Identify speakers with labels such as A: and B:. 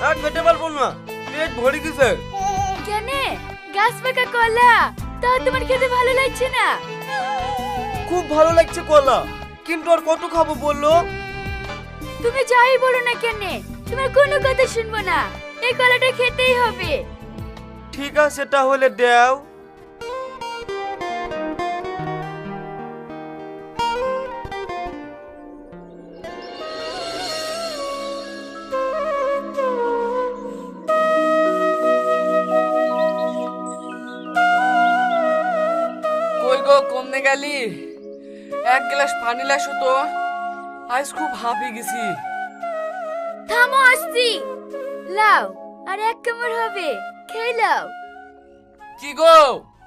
A: আর খেতে পারবো না, পেট ভরে গেছে।
B: কেন? গাছ পাকা কলা, তাও তোমার খেতে ভালো লাগছে না?
A: খুব ভালো লাগছে কলা, কিন্তু আর কত খাবো বললো?
B: তুমি যাই বলো না কেন, তোমার কোনো কথা শুনবো না। এই কলাটা খেতেই হবে।
A: ঠিক আছে তাহলে দাও।
C: কই গো, কমনে গেলি? এক গ্লাস পানি লাসো তো, আজ খুব হাঁপিয়ে গেছি।
B: থামো, আসছি। লাও, আর এক কামড় হবে, খেয়ে লাও।
C: কি গো,